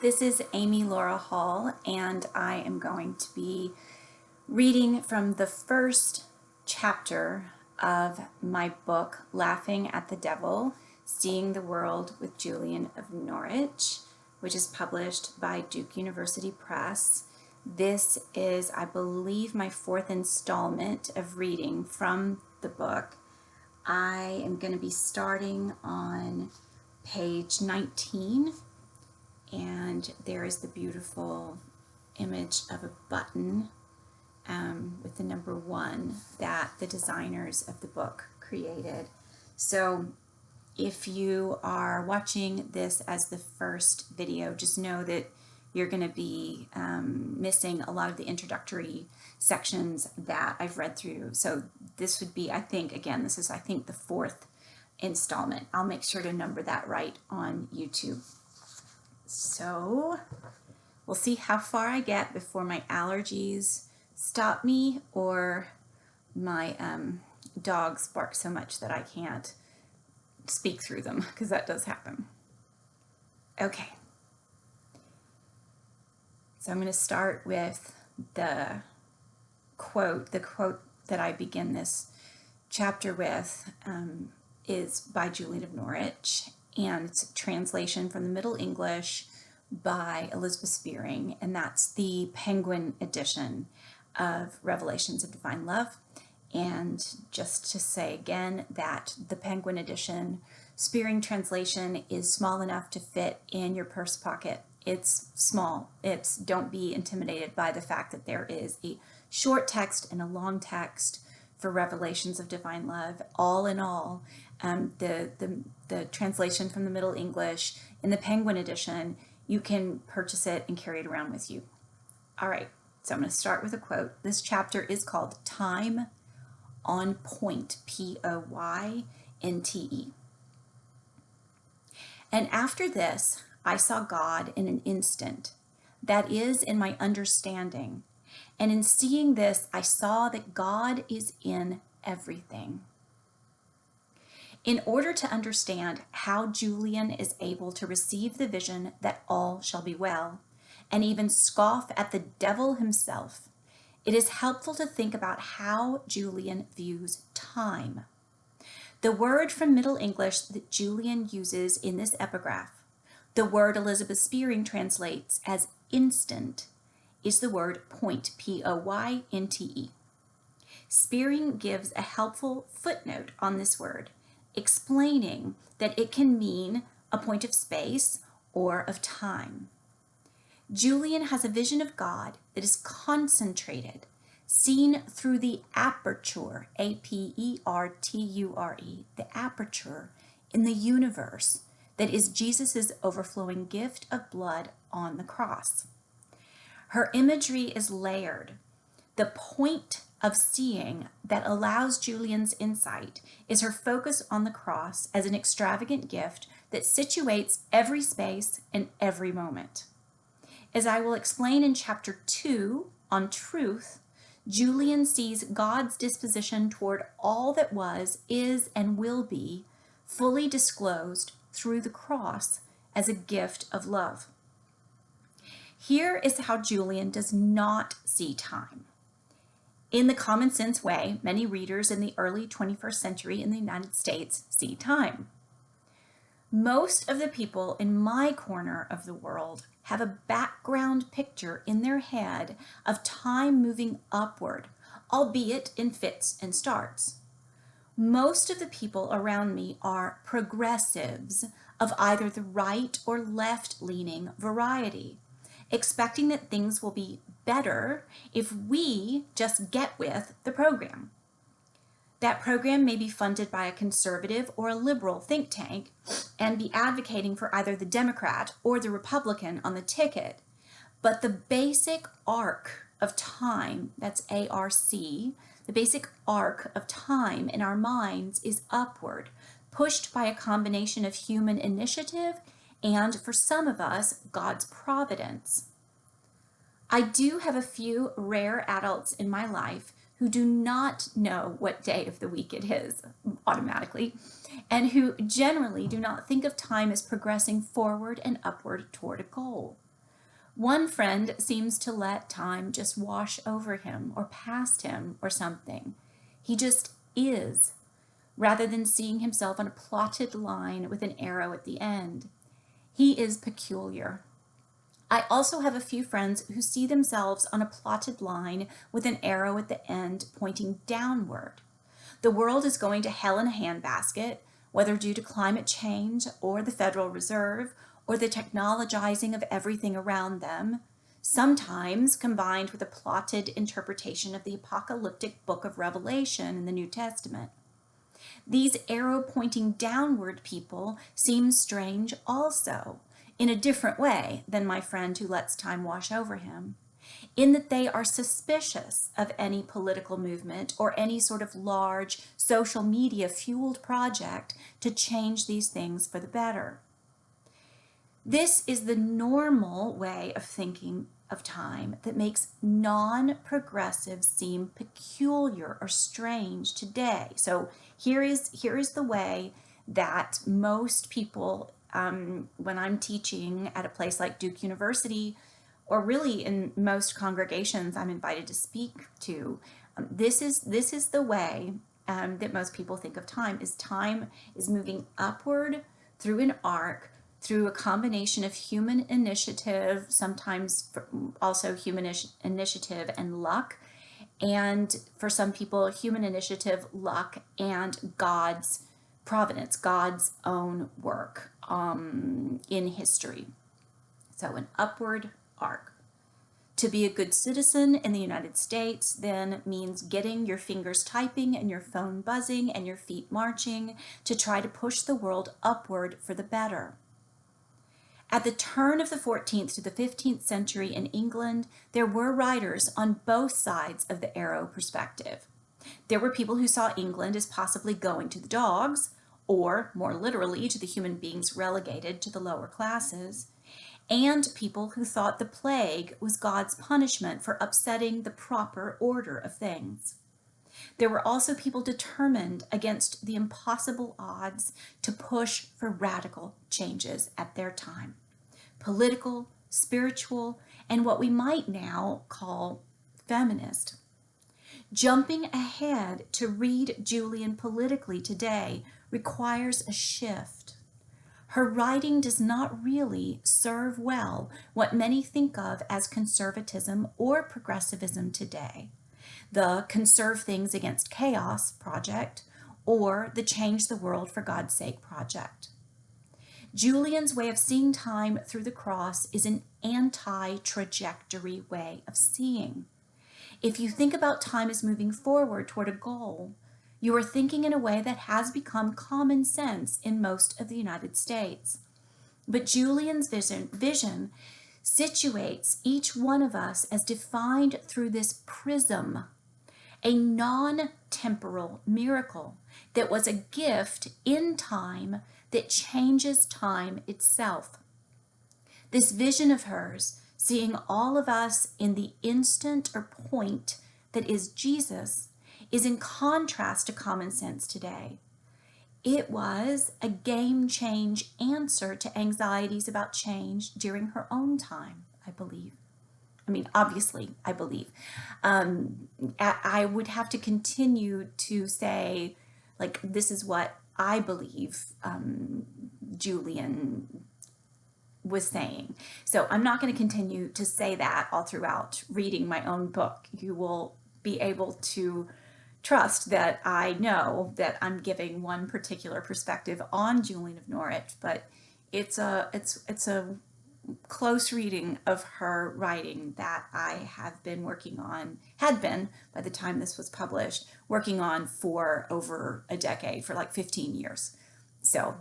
This is Amy Laura Hall, and I am going to be reading from the first chapter of my book, Laughing at the Devil, Seeing the World with Julian of Norwich, which is published by Duke University Press. This is, I believe, my fourth installment of reading from the book. I am going to be starting on page 19. And there is the beautiful image of a button with the number 1 that the designers of the book created. So if you are watching this as the first video, just know that you're going to be missing a lot of the introductory sections that I've read through. So this would be, I think, this is the fourth installment. I'll make sure to number that right on YouTube. So we'll see how far I get before my allergies stop me or my dogs bark so much that I can't speak through them, because that does happen. Okay. So I'm going to start with the quote. The quote that I begin this chapter with is by Julian of Norwich, and it's a translation from the Middle English by Elizabeth Spearing, and that's the Penguin edition of Revelations of Divine Love. And just to say again that the Penguin edition Spearing translation is small enough to fit in your purse pocket. It's small. Don't be intimidated by the fact that there is a short text and a long text for Revelations of Divine Love. All in all, the translation from the Middle English in the Penguin edition, you can purchase it and carry it around with you. All right, so I'm going to start with a quote. This chapter is called Time on Point, Poynte. And after this, I saw God in an instant, that is, in my understanding. And in seeing this, I saw that God is in everything. In order to understand how Julian is able to receive the vision that all shall be well, and even scoff at the devil himself, it is helpful to think about how Julian views time. The word from Middle English that Julian uses in this epigraph, the word Elizabeth Spearing translates as instant, is the word point, Poynte. Spearing gives a helpful footnote on this word, explaining that it can mean a point of space or of time. Julian has a vision of God that is concentrated, seen through the aperture, Aperture, the aperture in the universe that is Jesus's overflowing gift of blood on the cross. Her imagery is layered. The point of seeing that allows Julian's insight is her focus on the cross as an extravagant gift that situates every space and every moment. As I will explain in chapter 2 on truth, Julian sees God's disposition toward all that was, is, and will be fully disclosed through the cross as a gift of love. Here is how Julian does not see time. In the common sense way, many readers in the early 21st century in the United States see time. Most of the people in my corner of the world have a background picture in their head of time moving upward, albeit in fits and starts. Most of the people around me are progressives of either the right or left-leaning variety, expecting that things will be better if we just get with the program. That program may be funded by a conservative or a liberal think tank and be advocating for either the Democrat or the Republican on the ticket, but the basic arc of time, that's ARC, the basic arc of time in our minds is upward, pushed by a combination of human initiative and, for some of us, God's providence. I do have a few rare adults in my life who do not know what day of the week it is automatically, and who generally do not think of time as progressing forward and upward toward a goal. One friend seems to let time just wash over him or past him or something. He just is, rather than seeing himself on a plotted line with an arrow at the end. He is peculiar. I also have a few friends who see themselves on a plotted line with an arrow at the end pointing downward. The world is going to hell in a handbasket, whether due to climate change or the Federal Reserve or the technologizing of everything around them, sometimes combined with a plotted interpretation of the apocalyptic book of Revelation in the New Testament. These arrow pointing downward people seem strange also, in a different way than my friend who lets time wash over him, in that they are suspicious of any political movement or any sort of large social media fueled project to change these things for the better. This is the normal way of thinking of time that makes non-progressives seem peculiar or strange today. So here is the way that most people, when I'm teaching at a place like Duke University, or really in most congregations I'm invited to speak to, this is the way that most people think of time is moving upward through an arc, through a combination of human initiative, sometimes also human initiative and luck, and for some people, human initiative, luck, and God's providence, God's own work in history. So an upward arc. To be a good citizen in the United States then means getting your fingers typing and your phone buzzing and your feet marching to try to push the world upward for the better. At the turn of the 14th to the 15th century in England, there were writers on both sides of the arrow perspective. There were people who saw England as possibly going to the dogs, or more literally to the human beings relegated to the lower classes, and people who thought the plague was God's punishment for upsetting the proper order of things. There were also people determined against the impossible odds to push for radical changes at their time. Political, spiritual, and what we might now call feminist. Jumping ahead to read Julian politically today requires a shift. Her writing does not really serve well what many think of as conservatism or progressivism today. The Conserve Things Against Chaos project, or the Change the World for God's Sake project. Julian's way of seeing time through the cross is an anti-trajectory way of seeing. If you think about time as moving forward toward a goal, you are thinking in a way that has become common sense in most of the United States. But Julian's vision situates each one of us as defined through this prism, a non-temporal miracle that was a gift in time that changes time itself. This vision of hers, seeing all of us in the instant or point that is Jesus, is in contrast to common sense today. It was a game change answer to anxieties about change during her own time, I believe. I mean, obviously, I believe. I would have to continue to say, like, this is what I believe Julian was saying. So I'm not going to continue to say that all throughout reading my own book. You will be able to trust that I know that I'm giving one particular perspective on Julian of Norwich, but it's a close reading of her writing that I have been working on, had been by the time this was published, working on for over a decade, for like 15 years. So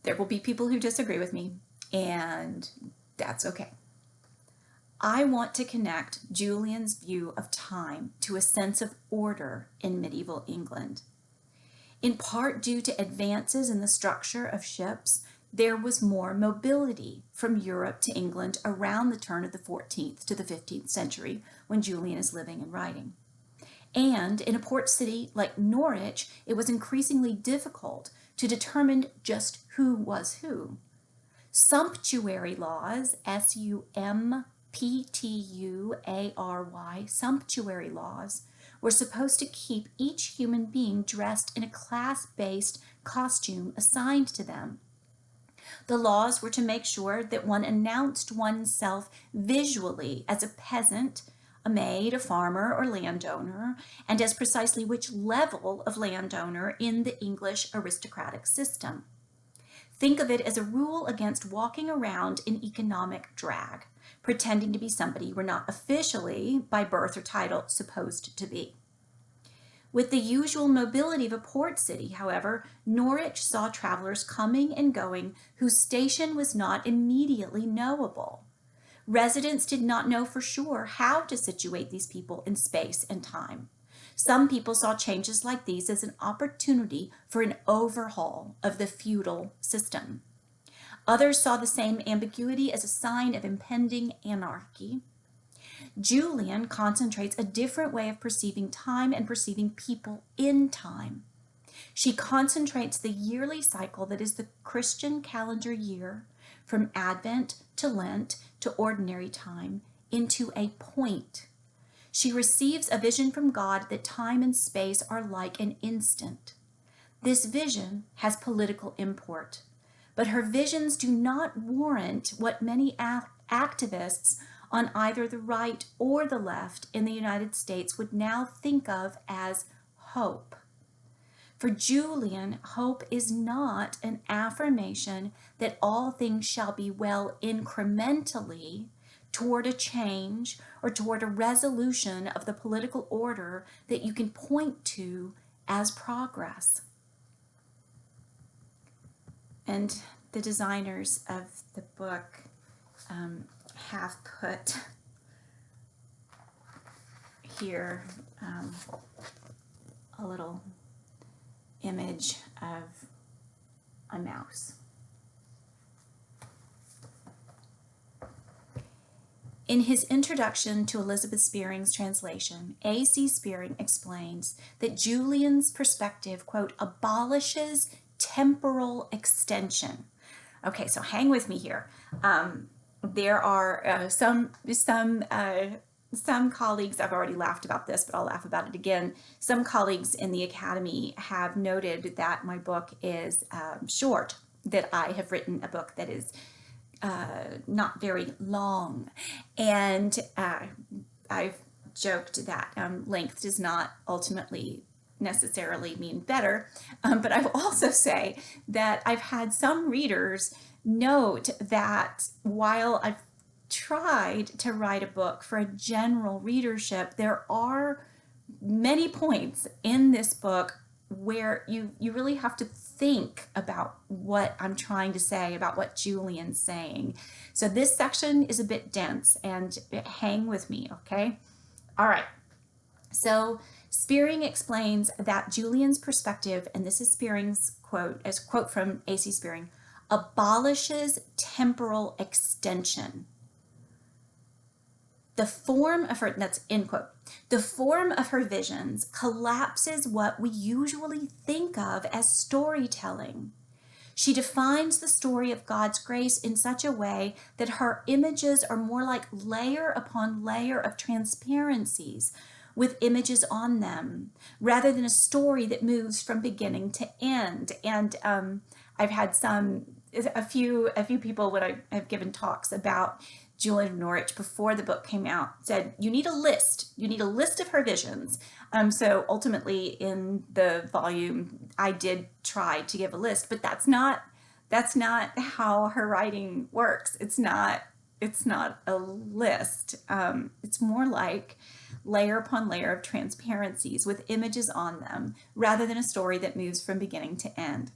there will be people who disagree with me, and that's okay. I want to connect Julian's view of time to a sense of order in medieval England. In part due to advances in the structure of ships, there was more mobility from Europe to England around the turn of the 14th to the 15th century when Julian is living and writing. And in a port city like Norwich, it was increasingly difficult to determine just who was who. Sumptuary laws, Sumptuary, sumptuary laws, were supposed to keep each human being dressed in a class-based costume assigned to them. The laws were to make sure that one announced oneself visually as a peasant, a maid, a farmer, or landowner, and as precisely which level of landowner in the English aristocratic system. Think of it as a rule against walking around in economic drag, pretending to be somebody you were not officially, by birth or title, supposed to be. With the usual mobility of a port city, however, Norwich saw travelers coming and going whose station was not immediately knowable. Residents did not know for sure how to situate these people in space and time. Some people saw changes like these as an opportunity for an overhaul of the feudal system. Others saw the same ambiguity as a sign of impending anarchy. Julian concentrates a different way of perceiving time and perceiving people in time. She concentrates the yearly cycle that is the Christian calendar year, from Advent to Lent to ordinary time, into a point. She receives a vision from God that time and space are like an instant. This vision has political import, but her visions do not warrant what many activists on either the right or the left in the United States would now think of as hope. For Julian, hope is not an affirmation that all things shall be well incrementally toward a change or toward a resolution of the political order that you can point to as progress. And the designers of the book have put here a little image of a mouse. In his introduction to Elizabeth Spearing's translation, A.C. Spearing explains that Julian's perspective, quote, abolishes temporal extension. Okay, so hang with me here. There are some colleagues, I've already laughed about this, but I'll laugh about it again. Some colleagues in the Academy have noted that my book is short, that I have written a book that is not very long. And I've joked that length does not ultimately necessarily mean better, but I will also say that I've had some readers note that while I've tried to write a book for a general readership, there are many points in this book where you really have to think about what I'm trying to say, about what Julian's saying. So this section is a bit dense, and hang with me, okay? All right. So Spearing explains that Julian's perspective, and this is Spearing's quote, as quote from A.C. Spearing, abolishes temporal extension. The form of her, that's end quote, the form of her visions collapses what we usually think of as storytelling. She defines the story of God's grace in such a way that her images are more like layer upon layer of transparencies with images on them, rather than a story that moves from beginning to end. And I've had a few people when I have given talks about Julian of Norwich before the book came out said, you need a list. You need a list of her visions. So ultimately in the volume, I did try to give a list, but that's not how her writing works. It's not a list. It's more like layer upon layer of transparencies with images on them, rather than a story that moves from beginning to end.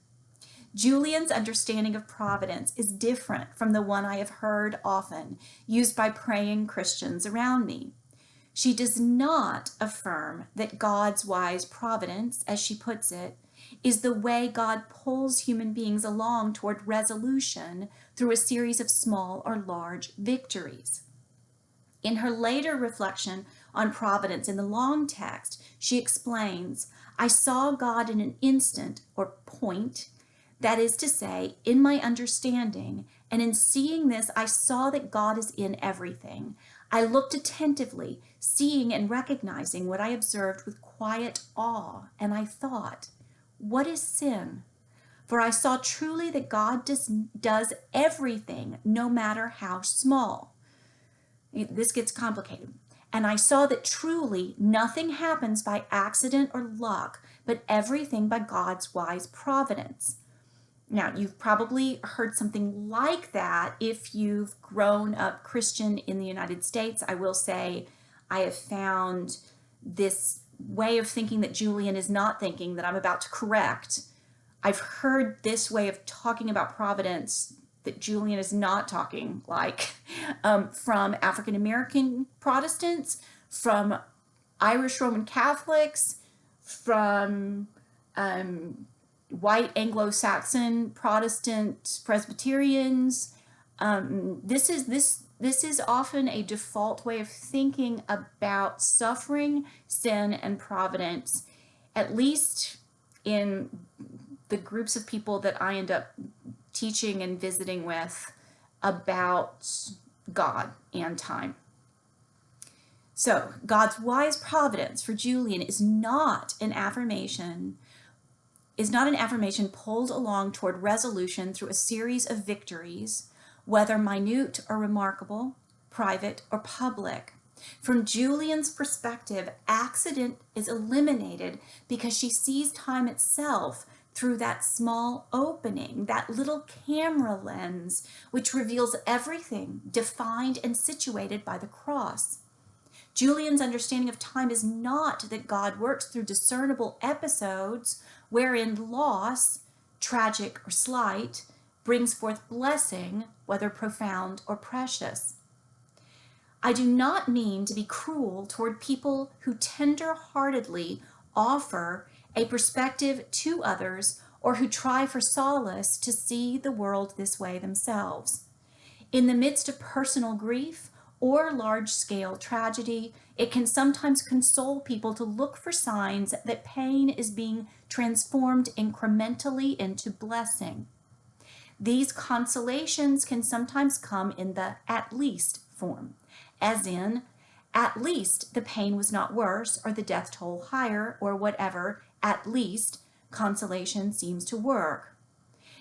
Julian's understanding of providence is different from the one I have heard often used by praying Christians around me. She does not affirm that God's wise providence, as she puts it, is the way God pulls human beings along toward resolution through a series of small or large victories. In her later reflection on providence in the long text, she explains, I saw God in an instant or point, that is to say, in my understanding, And in seeing this, I saw that God is in everything. I looked attentively, seeing and recognizing what I observed with quiet awe, and I thought, what is sin? For I saw truly that God does everything, no matter how small. This gets complicated. And I saw that truly nothing happens by accident or luck, but everything by God's wise providence. Now, you've probably heard something like that if you've grown up Christian in the United States. I will say I have found this way of thinking that Julian is not thinking that I'm about to correct. I've heard this way of talking about providence that Julian is not talking like from African American Protestants, from Irish Roman Catholics, from white Anglo-Saxon Protestant Presbyterians. This is often a default way of thinking about suffering, sin, and providence, at least in the groups of people that I end up teaching and visiting with about God and time. So God's wise providence for Julian is not an affirmation pulled along toward resolution through a series of victories, whether minute or remarkable, private or public. From Julian's perspective, accident is eliminated because she sees time itself through that small opening, that little camera lens, which reveals everything defined and situated by the cross. Julian's understanding of time is not that God works through discernible episodes wherein loss, tragic or slight, brings forth blessing, whether profound or precious. I do not mean to be cruel toward people who tender-heartedly offer a perspective to others or who try for solace to see the world this way themselves. In the midst of personal grief or large-scale tragedy, it can sometimes console people to look for signs that pain is being transformed incrementally into blessing. These consolations can sometimes come in the at least form, as in, at least the pain was not worse or the death toll higher or whatever, at least consolation seems to work.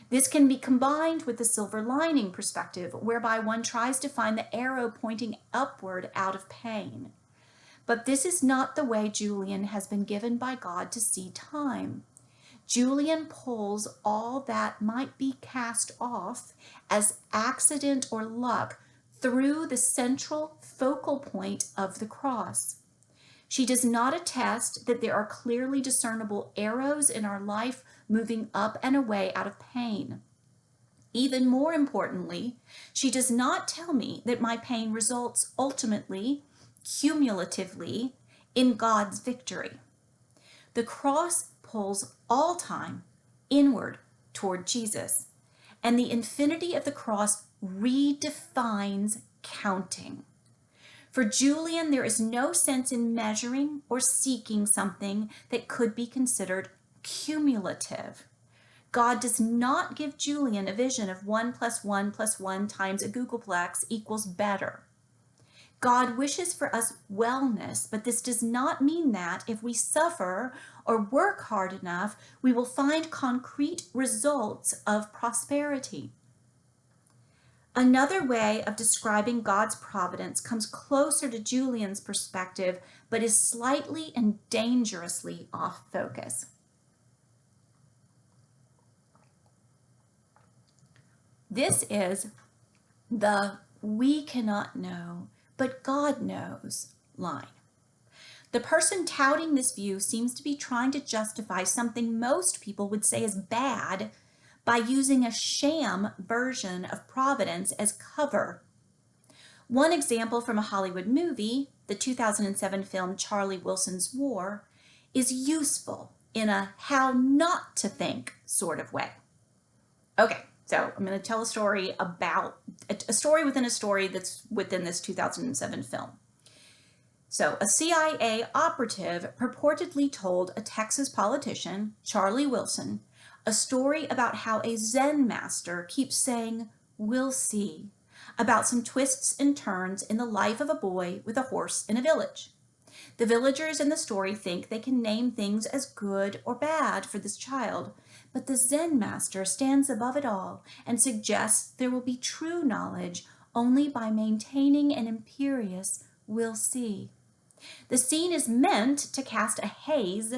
This can be combined with the silver lining perspective, whereby one tries to find the arrow pointing upward out of pain. But this is not the way Julian has been given by God to see time. Julian pulls all that might be cast off as accident or luck through the central focal point of the cross. She does not attest that there are clearly discernible arrows in our life moving up and away out of pain. Even more importantly, she does not tell me that my pain results ultimately, cumulatively, in God's victory. The cross pulls all time inward toward Jesus, and the infinity of the cross redefines counting. For Julian, there is no sense in measuring or seeking something that could be considered cumulative. God does not give Julian a vision of 1 + 1 + 1 times a googolplex equals better. God wishes for us wellness, but this does not mean that if we suffer or work hard enough, we will find concrete results of prosperity. Another way of describing God's providence comes closer to Julian's perspective, but is slightly and dangerously off focus. This is the "we cannot know, but God knows" line. The person touting this view seems to be trying to justify something most people would say is bad by using a sham version of providence as cover. One example from a Hollywood movie, the 2007 film Charlie Wilson's War, is useful in a how not to think sort of way. Okay, so I'm going to tell a story about a story within a story that's within this 2007 film. So a CIA operative purportedly told a Texas politician, Charlie Wilson, a story about how a Zen master keeps saying We'll See, about some twists and turns in the life of a boy with a horse in a village. The villagers in the story think they can name things as good or bad for this child, but the Zen master stands above it all and suggests there will be true knowledge only by maintaining an imperious "we'll see." The scene is meant to cast a haze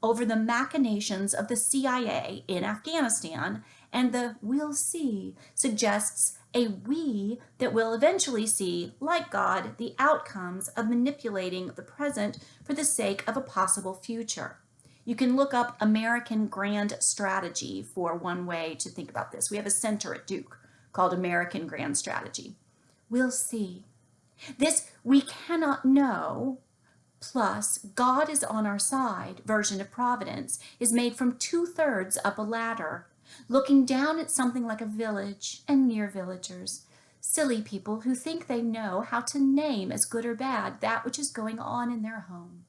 over the machinations of the CIA in Afghanistan, and the "we'll see" suggests a we that will eventually see, like God, the outcomes of manipulating the present for the sake of a possible future. You can look up American Grand Strategy for one way to think about this. We have a center at Duke called American Grand Strategy. We'll see. This "we cannot know" plus "God is on our side" version of providence is made from 2/3 up a ladder, looking down at something like a village and near villagers, silly people who think they know how to name as good or bad that which is going on in their home.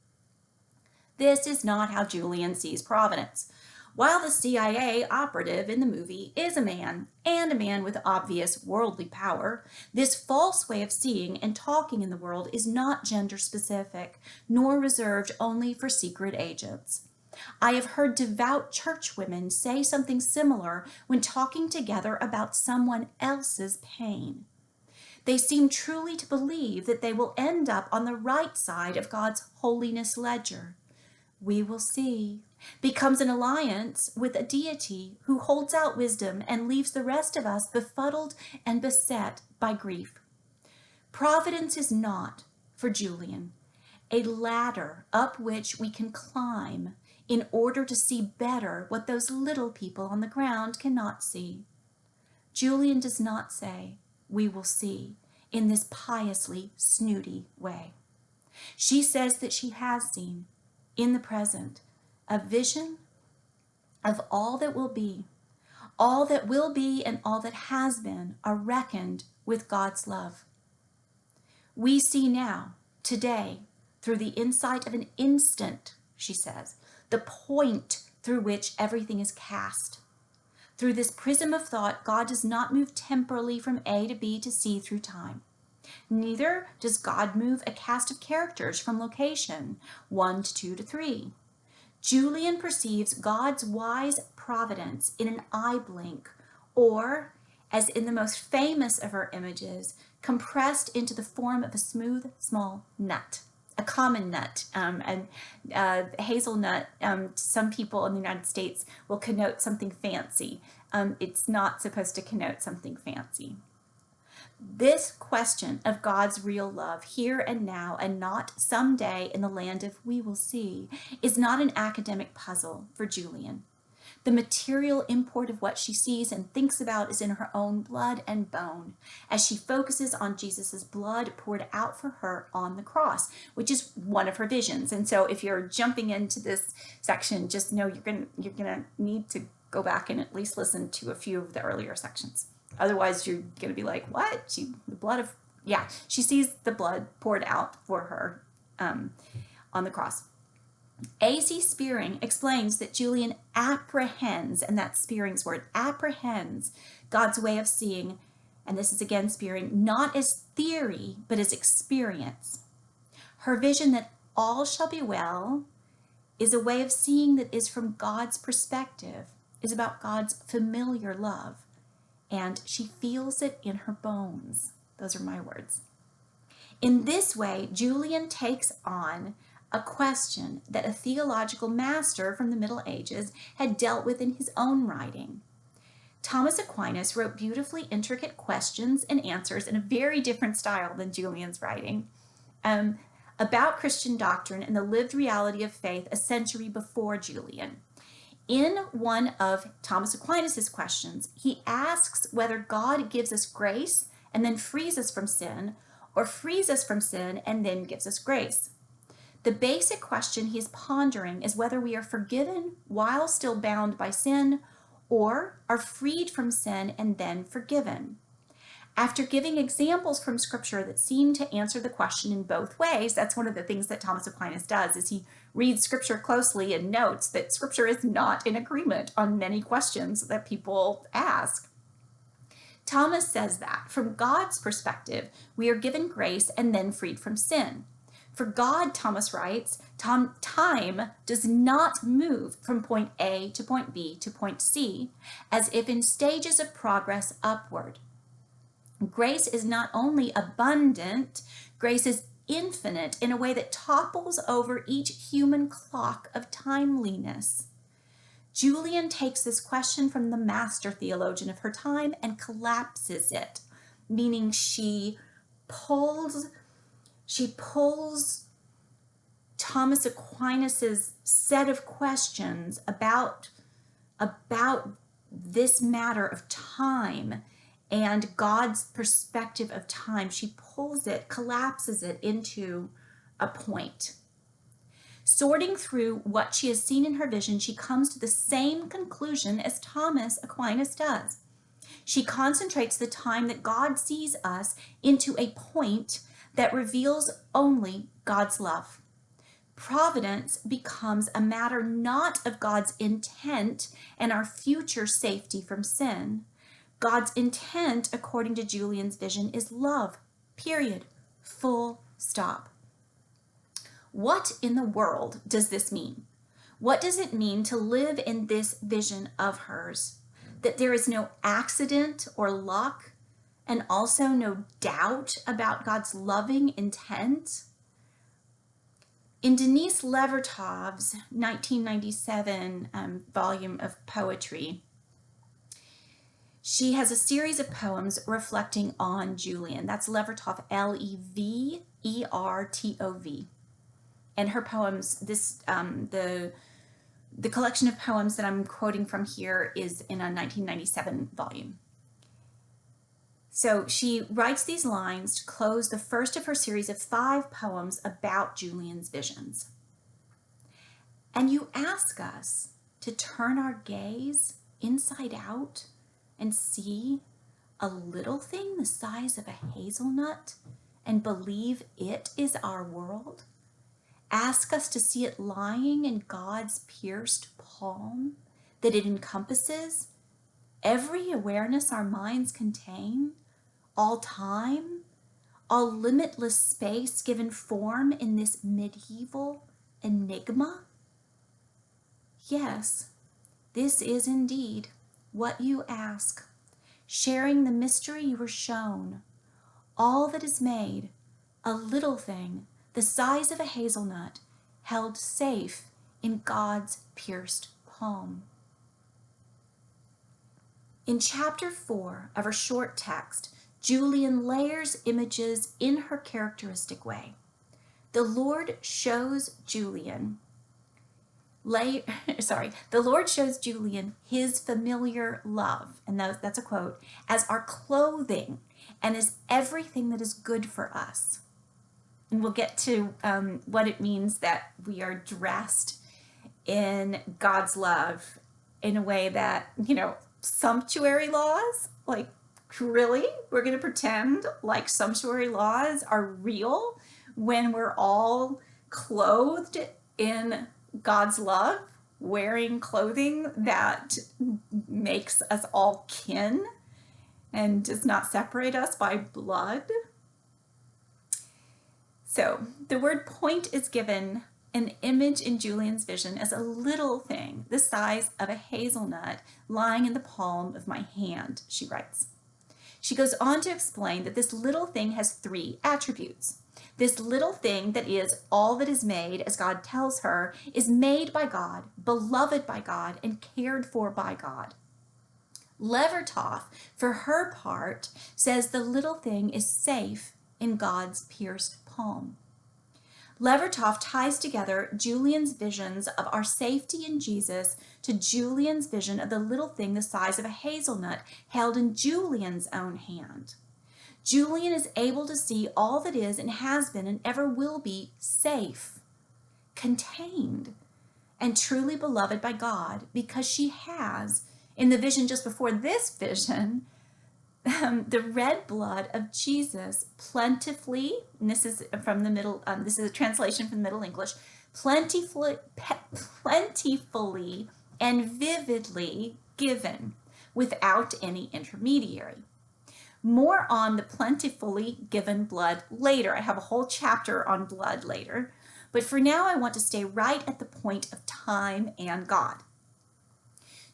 This is not how Julian sees providence. While the CIA operative in the movie is a man, and a man with obvious worldly power, this false way of seeing and talking in the world is not gender specific, nor reserved only for secret agents. I have heard devout churchwomen say something similar when talking together about someone else's pain. They seem truly to believe that they will end up on the right side of God's holiness ledger. "We will see" becomes an alliance with a deity who holds out wisdom and leaves the rest of us befuddled and beset by grief. Providence is not, for Julian, a ladder up which we can climb in order to see better what those little people on the ground cannot see. Julian does not say, "We will see," in this piously snooty way. She says that she has seen, in the present, a vision of all that will be. All that will be and all that has been are reckoned with God's love. "We see now, today, through the insight of an instant," she says, "the point through which everything is cast. Through this prism of thought, God does not move temporally from A to B to C through time. Neither does God move a cast of characters from location 1 to 2 to 3. Julian perceives God's wise providence in an eye blink, or, as in the most famous of her images, compressed into the form of a smooth, small nut, a common nut. And hazelnut, some people in the United States will connote something fancy. It's not supposed to connote something fancy. This question of God's real love here and now and not someday in the land of "we will see" is not an academic puzzle for Julian. The material import of what she sees and thinks about is in her own blood and bone, as she focuses on Jesus's blood poured out for her on the cross, which is one of her visions. And so if you're jumping into this section, just know you're gonna need to go back and at least listen to a few of the earlier sections. Otherwise, you're going to be like, what? She sees the blood poured out for her on the cross. A.C. Spearing explains that Julian apprehends, and that's Spearing's word, apprehends God's way of seeing, and this is again Spearing, not as theory, but as experience. Her vision that all shall be well is a way of seeing that is from God's perspective, is about God's familiar love. And she feels it in her bones. Those are my words. In this way, Julian takes on a question that a theological master from the Middle Ages had dealt with in his own writing. Thomas Aquinas wrote beautifully intricate questions and answers in a very different style than Julian's writing about Christian doctrine and the lived reality of faith a century before Julian. In one of Thomas Aquinas' questions, he asks whether God gives us grace and then frees us from sin, or frees us from sin and then gives us grace. The basic question he is pondering is whether we are forgiven while still bound by sin, or are freed from sin and then forgiven. After giving examples from Scripture that seem to answer the question in both ways, that's one of the things that Thomas Aquinas does, is he reads Scripture closely and notes that Scripture is not in agreement on many questions that people ask. Thomas says that from God's perspective, we are given grace and then freed from sin. For God, Thomas writes, time does not move from point A to point B to point C, as if in stages of progress upward. Grace is not only abundant, grace is infinite in a way that topples over each human clock of timeliness. Julian takes this question from the master theologian of her time and collapses it, meaning she pulls Thomas Aquinas's set of questions about this matter of time and God's perspective of time. She pulls it, collapses it into a point. Sorting through what she has seen in her vision, she comes to the same conclusion as Thomas Aquinas does. She concentrates the time that God sees us into a point that reveals only God's love. Providence becomes a matter not of God's intent and our future safety from sin. God's intent, according to Julian's vision, is love, period, full stop. What in the world does this mean? What does it mean to live in this vision of hers? That there is no accident or luck, and also no doubt about God's loving intent? In Denise Levertov's 1997 volume of poetry, she has a series of poems reflecting on Julian. That's Levertov, Levertov. And her poems, the collection of poems that I'm quoting from here is in a 1997 volume. So she writes these lines to close the first of her series of 5 poems about Julian's visions. And you ask us to turn our gaze inside out and see a little thing the size of a hazelnut and believe it is our world? Ask us to see it lying in God's pierced palm, that it encompasses every awareness our minds contain, all time, all limitless space given form in this medieval enigma? Yes, this is indeed what you ask, sharing the mystery you were shown. All that is made, a little thing, the size of a hazelnut, held safe in God's pierced palm. In chapter 4 of her short text, Julian layers images in her characteristic way. The Lord shows Julian his familiar love, and that's a quote, as our clothing and as everything that is good for us. And we'll get to what it means that we are dressed in God's love in a way that, sumptuary laws, like, really? We're going to pretend like sumptuary laws are real when we're all clothed in God's love, wearing clothing that makes us all kin and does not separate us by blood? So the word point is given an image in Julian's vision as a little thing the size of a hazelnut lying in the palm of my hand, she writes. She goes on to explain that this little thing has 3 attributes. This little thing that is all that is made, as God tells her, is made by God, beloved by God, and cared for by God. Levertov, for her part, says the little thing is safe in God's pierced palm. Levertov ties together Julian's visions of our safety in Jesus to Julian's vision of the little thing the size of a hazelnut held in Julian's own hand. Julian is able to see all that is and has been and ever will be safe, contained, and truly beloved by God because she has, in the vision just before this vision, the red blood of Jesus plentifully, and this is from the middle, this is a translation from Middle English, plentifully and vividly given without any intermediary. More on the plentifully given blood later. I have a whole chapter on blood later. But for now, I want to stay right at the point of time and God.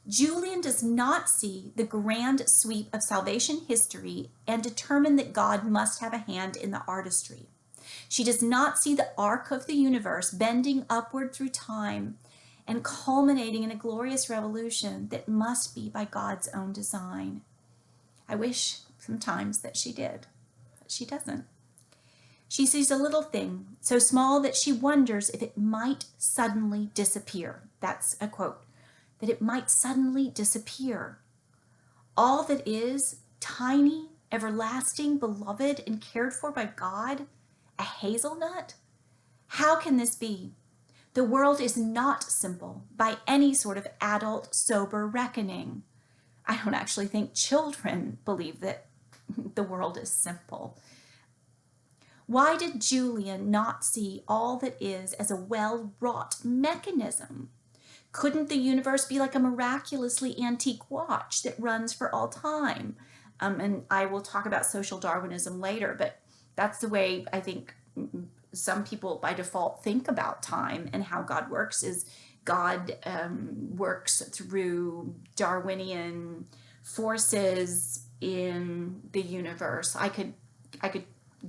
Julian does not see the grand sweep of salvation history and determine that God must have a hand in the artistry. She does not see the arc of the universe bending upward through time and culminating in a glorious revolution that must be by God's own design. I wish sometimes that she did, but she doesn't. She sees a little thing, so small that she wonders if it might suddenly disappear. That's a quote. That it might suddenly disappear. All that is tiny, everlasting, beloved, and cared for by God, a hazelnut? How can this be? The world is not simple by any sort of adult, sober reckoning. I don't actually think children believe that the world is simple. Why did Julian not see all that is as a well-wrought mechanism? Couldn't the universe be like a miraculously antique watch that runs for all time? And I will talk about social Darwinism later, but that's the way I think some people by default think about time and how God works is God works through Darwinian forces in the universe. I could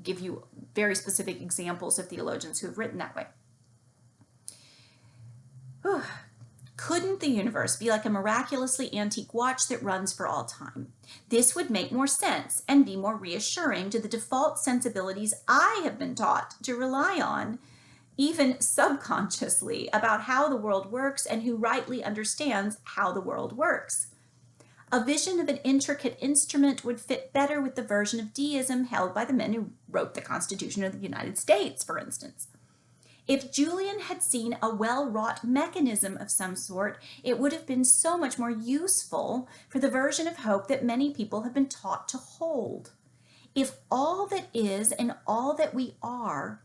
give you very specific examples of theologians who have written that way. Whew. Couldn't the universe be like a miraculously antique watch that runs for all time? This would make more sense and be more reassuring to the default sensibilities I have been taught to rely on, even subconsciously, about how the world works and who rightly understands how the world works. A vision of an intricate instrument would fit better with the version of deism held by the men who wrote the Constitution of the United States, for instance. If Julian had seen a well-wrought mechanism of some sort, it would have been so much more useful for the version of hope that many people have been taught to hold. If all that is and all that we are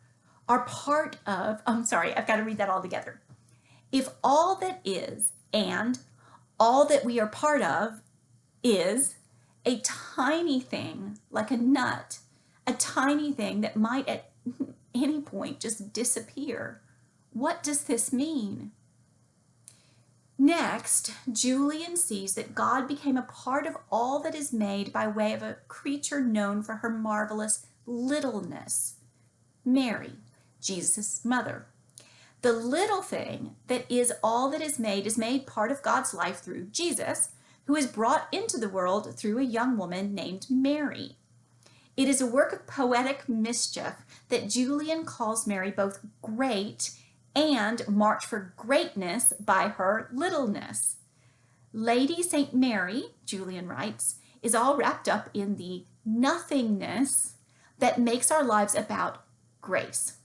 part of, I've got to read that all together. If all that is and all that we are part of is a tiny thing like a nut, a tiny thing that might at any point just disappear. What does this mean? Next, Julian sees that God became a part of all that is made by way of a creature known for her marvelous littleness, Mary, Jesus' mother. The little thing that is all that is made part of God's life through Jesus, who is brought into the world through a young woman named Mary. It is a work of poetic mischief that Julian calls Mary both great and marked for greatness by her littleness. Lady St. Mary, Julian writes, is all wrapped up in the nothingness that makes our lives about grace.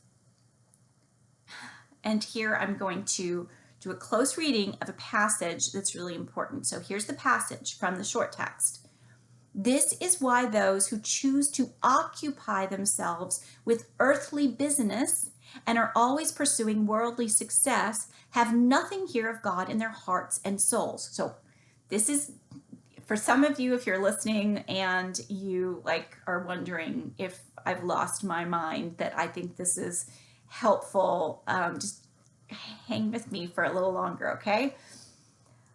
And here I'm going to do a close reading of a passage that's really important. So here's the passage from the short text. This is why those who choose to occupy themselves with earthly business and are always pursuing worldly success have nothing here of God in their hearts and souls. So this is, for some of you, if you're listening and you are wondering if I've lost my mind, that I think this is helpful. Just hang with me for a little longer, okay?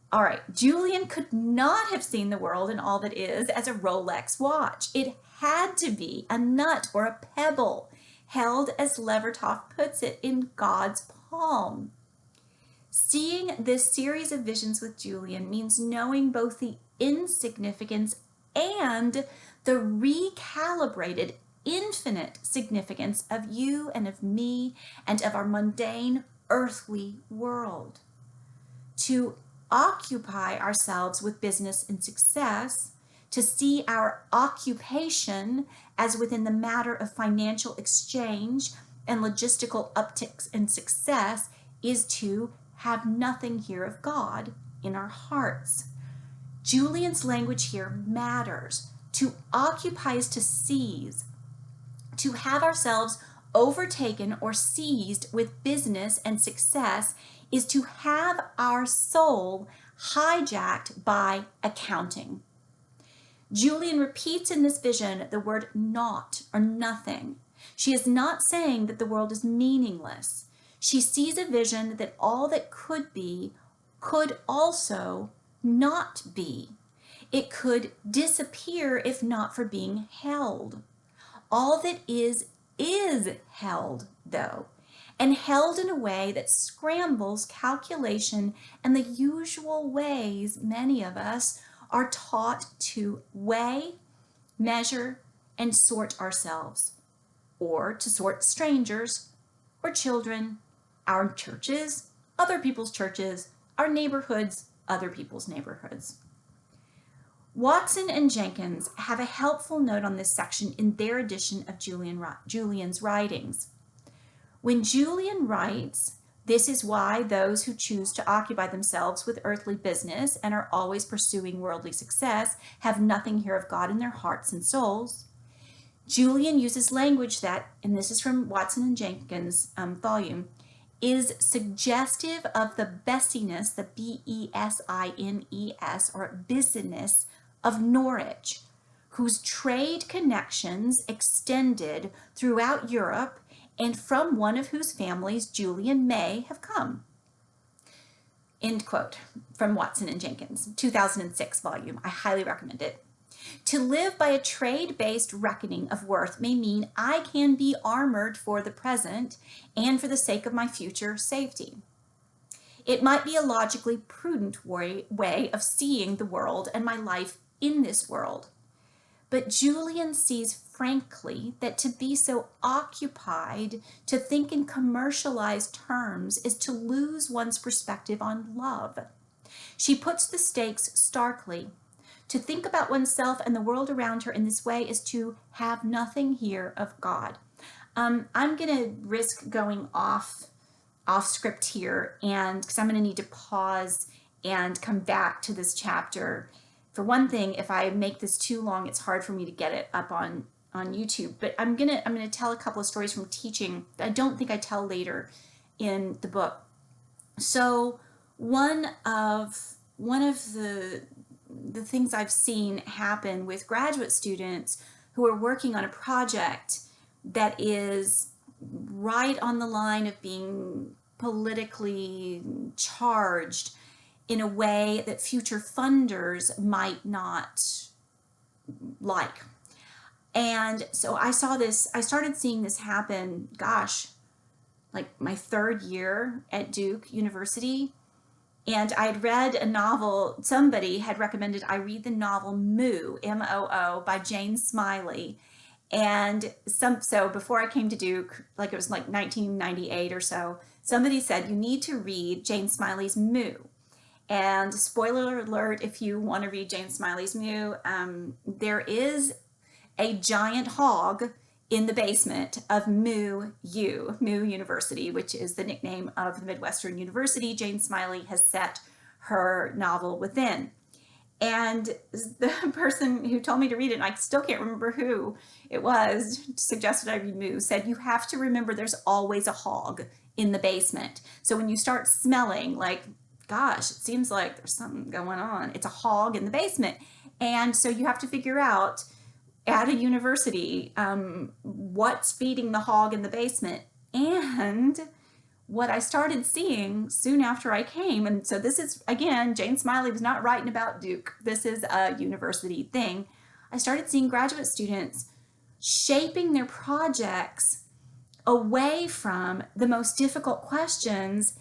All right, Julian could not have seen the world and all that is as a Rolex watch. It had to be a nut or a pebble, held as Levertov puts it, in God's palm. Seeing this series of visions with Julian means knowing both the insignificance and the recalibrated infinite significance of you and of me and of our mundane earthly world. To occupy ourselves with business and success, to see our occupation as within the matter of financial exchange and logistical upticks and success, is to have nothing here of God in our hearts. Julian's language here matters. To occupy is to seize, to have ourselves overtaken or seized with business and success is to have our soul hijacked by accounting. Julian repeats in this vision the word not or nothing. She is not saying that the world is meaningless. She sees a vision that all that could be could also not be. It could disappear if not for being held. All that is held, though, and held in a way that scrambles calculation and the usual ways many of us are taught to weigh, measure, and sort ourselves, or to sort strangers or children, our churches, other people's churches, our neighborhoods, other people's neighborhoods. Watson and Jenkins have a helpful note on this section in their edition of Julian's writings. When Julian writes, "This is why those who choose to occupy themselves with earthly business and are always pursuing worldly success have nothing here of God in their hearts and souls," Julian uses language that, and this is from Watson and Jenkins' volume, is suggestive of the bessiness, the B-E-S-I-N-E-S, or business of Norwich, whose trade connections extended throughout Europe and from one of whose families Julian may have come. End quote from Watson and Jenkins, 2006 volume. I highly recommend it. To live by a trade-based reckoning of worth may mean I can be armored for the present and for the sake of my future safety. It might be a logically prudent way of seeing the world and my life in this world. But Julian sees frankly that to be so occupied to think in commercialized terms is to lose one's perspective on love. She puts the stakes starkly. To think about oneself and the world around her in this way is to have nothing here of God. I'm going to risk going off script here, and because I'm going to need to pause and come back to this chapter. For one thing, if I make this too long, it's hard for me to get it up on YouTube. But I'm gonna tell a couple of stories from teaching that I don't think I tell later in the book. So one of the things I've seen happen with graduate students who are working on a project that is right on the line of being politically charged in a way that future funders might not like. And so I started seeing this happen, gosh, like my third year at Duke University. And I'd read a novel, somebody had recommended I read the novel Moo, M-O-O, by Jane Smiley. And so before I came to Duke, like it was like 1998 or so, somebody said, you need to read Jane Smiley's Moo. And spoiler alert, if you want to read Jane Smiley's Moo, there is a giant hog in the basement of Moo University, which is the nickname of the Midwestern University Jane Smiley has set her novel within. And the person who told me to read it, and I still can't remember who it was, suggested I read Moo, said you have to remember there's always a hog in the basement. So when you start smelling like, gosh, it seems like there's something going on, it's a hog in the basement. And so you have to figure out at a university what's feeding the hog in the basement. And what I started seeing soon after I came, and so this is, again, Jane Smiley was not writing about Duke. This is a university thing. I started seeing graduate students shaping their projects away from the most difficult questions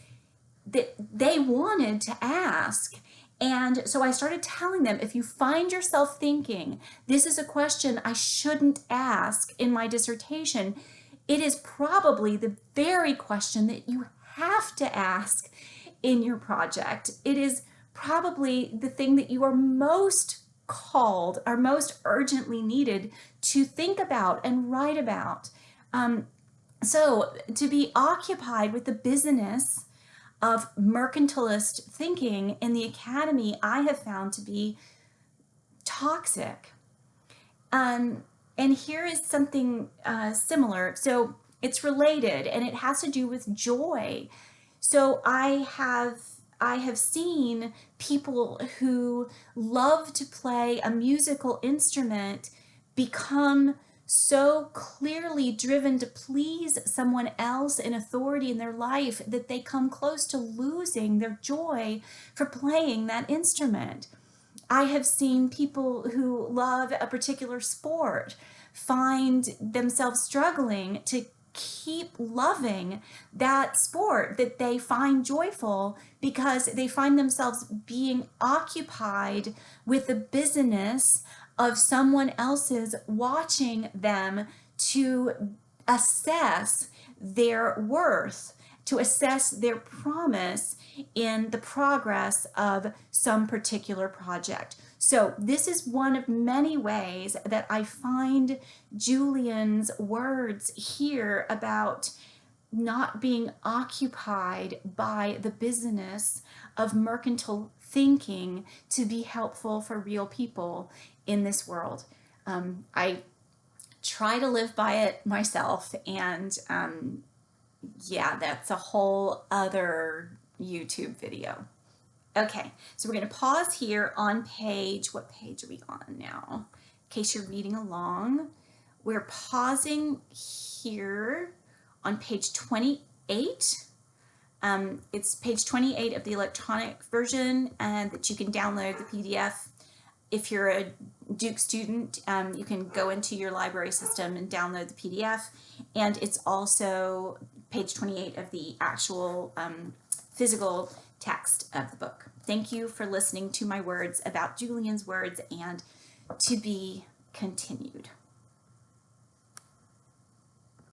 that they wanted to ask. And so I started telling them, if you find yourself thinking, this is a question I shouldn't ask in my dissertation, it is probably the very question that you have to ask in your project. It is probably the thing that you are most called or most urgently needed to think about and write about. So to be occupied with the business of mercantilist thinking in the academy, I have found to be toxic. And here is something similar. So it's related, and it has to do with joy. So I have I have seen people who love to play a musical instrument become so clearly driven to please someone else in authority in their life that they come close to losing their joy for playing that instrument. I have seen people who love a particular sport find themselves struggling to keep loving that sport that they find joyful because they find themselves being occupied with the business of someone else's watching them to assess their worth, to assess their promise in the progress of some particular project. So this is one of many ways that I find Julian's words here about not being occupied by the business of mercantile thinking to be helpful for real people in this world. I try to live by it myself, and yeah, that's a whole other YouTube video. Okay, so we're going to pause here on what page are we on now? In case you're reading along, we're pausing here on page 28. It's page 28 of the electronic version, and that you can download the PDF. If you're a Duke student, you can go into your library system and download the PDF, and it's also page 28 of the actual physical text of the book. Thank you for listening to my words about Julian's words, and to be continued.